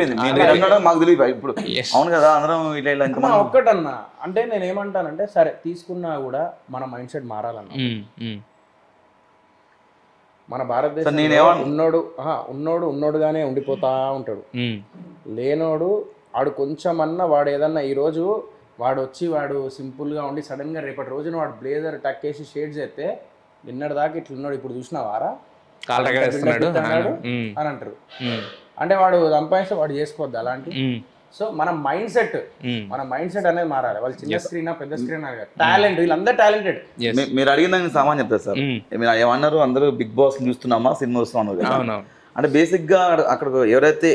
అయిపోయింది. మీరు మాకు తెలియదు ఇప్పుడు. అవును కదా, అందరం ఇట్లా ఇలా ఇంకా ఒక్కటన్నా అంటే నేను ఏమంటానంటే సరే తీసుకున్నా కూడా మన మైండ్ సెట్ మారాలన్నా. మన భారతదేశంలో ఉన్నోడుగానే ఉండిపోతా ఉంటాడు. లేనోడు వాడు కొంచెమన్నా వాడు ఏదన్నా ఈరోజు వాడు వచ్చి వాడు సింపుల్గా ఉండి సడన్గా రేపటి రోజున వాడు బ్లేజర్ టక్కేసి షేడ్ చేస్తే నిన్నటి దాకా ఇట్లున్నాడు ఇప్పుడు చూసినావారా అని అంటారు. అంటే వాడు సంపాదిస్తే వాడు చేసుకోవద్దు అలాంటి. సో మన మైండ్ సెట్ అనేది మారాలి. వాళ్ళు చిన్న స్క్రీన్ పెద్ద స్క్రీన్ టాలెంట్, వీళ్ళందరూ టాలెంటెడ్. మీరు అడిగిన దానికి సామాన్ చెప్తారు సార్. మీరు ఏమన్నారు, అందరూ బిగ్ బాస్ చూస్తున్నామా సినిమా చూస్తున్నాను కదా అంటే బేసిక్ గా అక్కడ ఎవరైతే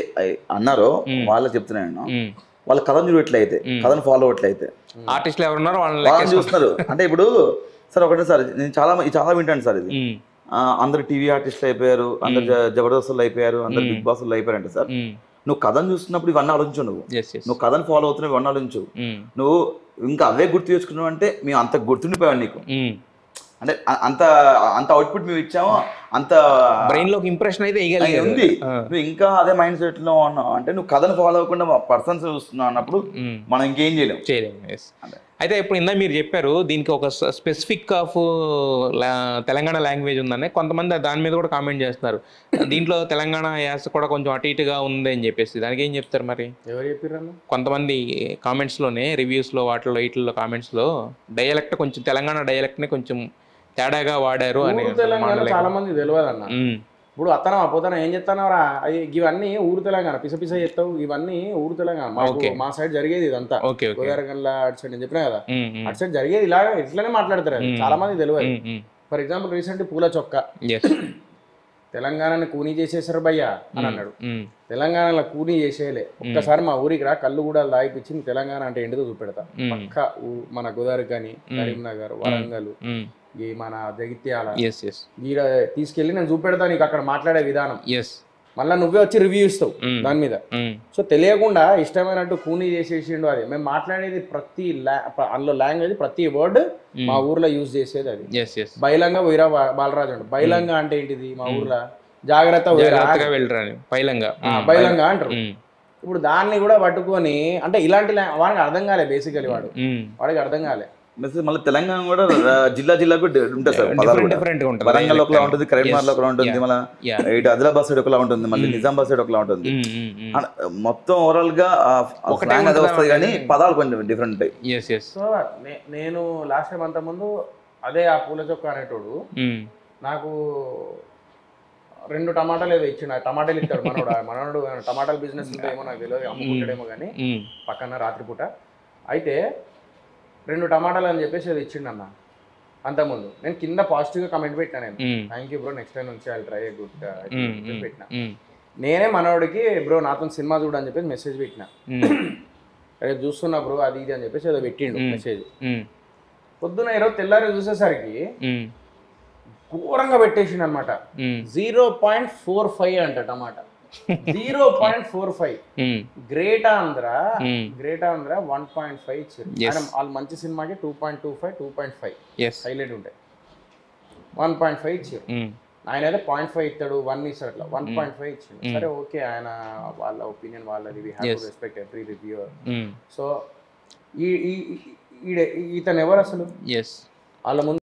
అన్నారో వాళ్ళకి చెప్తున్నాను, వాళ్ళ కథను చూడట్లయితే కథను ఫాలో అవ్వట్లయితే ఆర్టిస్టులు ఎవరున్నారో వాళ్ళని చూస్తున్నారు. అంటే ఇప్పుడు సార్ ఒకటే సార్, నేను చాలా వింటాను సార్, ఇది అందరు టీవీ ఆర్టిస్టులు అయిపోయారు, అందరు జబర్దస్తులు అయిపోయారు, అందరు బిగ్ బాస్లు అయిపోయారు అంటే సార్ నువ్వు కథను చూస్తున్నప్పుడు ఇవన్నీ ఆలోచించు. నువ్వు కథను ఫాలో అవుతున్నావు, ఇవన్నీ ఆలోచించు. నువ్వు ఇంకా అవే గుర్తు తెచ్చుకున్నావు అంటే మేము అంత గుర్తుండిపోయావు నీకు. అంటే అంత అవుట్పుట్ మేము ఇచ్చాము, అంత బ్రెయిన్ లోకి ఇంప్రెషన్ అయితే ఉంది. నువ్వు ఇంకా అదే మైండ్ సెట్ లో ఉన్నావు అంటే నువ్వు కథను ఫాలో అవ్వకుండా పర్సన్స్ చూస్తున్నావు అన్నప్పుడు మనం ఇంకేం చేయలేము. అయితే ఇప్పుడు ఇందా మీరు చెప్పారు దీనికి ఒక స్పెసిఫిక్ ఆఫ్ తెలంగాణ లాంగ్వేజ్ ఉందని, కొంతమంది దాని మీద కూడా కామెంట్ చేస్తున్నారు. దీంట్లో తెలంగాణ యాస కూడా కొంచెం అటు ఇటుగా ఉంది అని చెప్పేసి, దానికి ఏం చెప్తారు మరి? ఎవరు చెప్పారు? కొంతమంది కామెంట్స్లోనే, రివ్యూస్లో, వాటిలో వీటిల్లో కామెంట్స్లో డైలెక్ట్ కొంచెం తెలంగాణ డైలెక్ట్ని కొంచెం తేడాగా వాడారు అని. చాలా మంది తెలియదు అన్న. ఇప్పుడు అతను అపోతాను ఏం చెప్తానవరా, ఇవన్నీ ఊరు తెలంగాణ పిస చెప్తావు, ఇవన్నీ ఊరు తెలంగాణ. మా సైడ్ జరిగేది ఇదంతా గోదావరిగల్లా అటు సైడ్ నేను చెప్పినా కదా, అటు సైడ్ జరిగేది ఇలా ఇట్లానే మాట్లాడతారు. చాలా మంది తెలియదు. ఫర్ ఎగ్జాంపుల్ రీసెంట్ పూల చొక్కా తెలంగాణని కూనీ చేసేసారు భయ్యా అని అన్నాడు. తెలంగాణలో కూనీ చేసేయలే, ఒక్కసారి మా ఊరికి రా, కళ్ళు కూడా దాయిపించి తెలంగాణ అంటే ఏంటిదో చూపెడతా. పక్క మన గోదావరి కానీ, కరీంనగర్, వరంగల్, ఈ మన జగిత్యాల ఈడ తీసుకెళ్ళి నేను చూపెడతా నీకు అక్కడ మాట్లాడే విధానం. మళ్ళీ నువ్వే వచ్చి రివ్యూ ఇస్తావు దాని మీద. సో తెలియకుండా ఇష్టమైనట్టు కూనీ చేసేసిండు. అది మేము మాట్లాడేది ప్రతి అందులో లాంగ్వేజ్, ప్రతి వర్డ్ మా ఊర్లో యూజ్ చేసేది అది. బైలంగా వీరా బాలరాజు అంటారు. బైలంగా అంటే ఏంటిది మా ఊర్లో? జాగ్రత్త బైలంగా అంటారు. ఇప్పుడు దాన్ని కూడా పట్టుకొని అంటే ఇలాంటి వాడికి అర్థం కాలే, బేసికలీ వాడికి అర్థం కాలే. మళ్ళీ తెలంగాణ కూడా జిల్లా ఉంటుంది సార్. వరంగల్ ఒకలా ఉంటుంది, కరీంనగర్ ఒకలా ఉంటుంది, మళ్ళీ ఇటు ఆదిలాబాద్ సైడ్ ఒకలా ఉంటుంది, మళ్ళీ నిజామాబాద్ సైడ్ ఒకలా ఉంటుంది. మొత్తం ఓవరాల్ గా అదే వస్తుంది కానీ పదాలు కొంచెం డిఫరెంట్ ఉంటాయి. సో నేను లాస్ట్ టైం అంత ముందు అదే ఆ పూల చొక్క అనేటోడు నాకు 2 టమాటాలు ఏదో ఇచ్చిండు. టమాటాలు ఇస్తాడు మనోడు టమాటాలు బిజినెస్ ఉంటాయేమో నాకు తెలియదు, అమ్ముకుంటాడేమో కానీ పక్కన రాత్రిపూట. అయితే 2 టమాటాలు అని చెప్పేసి అది ఇచ్చిండు అన్న. అంతకుముందు నేను కింద పాజిటివ్గా కమెంట్ పెట్టినా, నేను thank you bro, next time నుంచి ఐ ట్రై ఏ గుడ్ పెట్టినా. నేనే మనోడికి బ్రో నాతో సినిమా చూడు అని చెప్పేసి మెసేజ్ పెట్టినా. రేపు చూస్తున్నా బ్రో అది ఇది అని చెప్పేసి ఏదో పెట్టిండు మెసేజ్. పొద్దున ఈరోజు తెల్లారి చూసేసరికి ఘోరంగా పెట్టేసిండు అనమాట. 0.45 అంట టమాటా, 0.45. గ్రేట్ ఆంధ్ర 1.5 ఇచ్చారు. వాళ్ళు మంచి సినిమాకి 2.25, 2.5 హైలైట్ ఉంటాయి. 1.5 ఇచ్చారు. ఆయన అయితే 0.5 ఇస్తాడు, 1 ఇస్తాడు, అట్లా 1.5 ఇచ్చాడు. సరే ఓకే, ఆయన వాళ్ళ ఒపీనియన్ వాళ్ళది, we have to respect every reviewer. So ఇతను ఎవరు అసలు? వాళ్ళ ముందు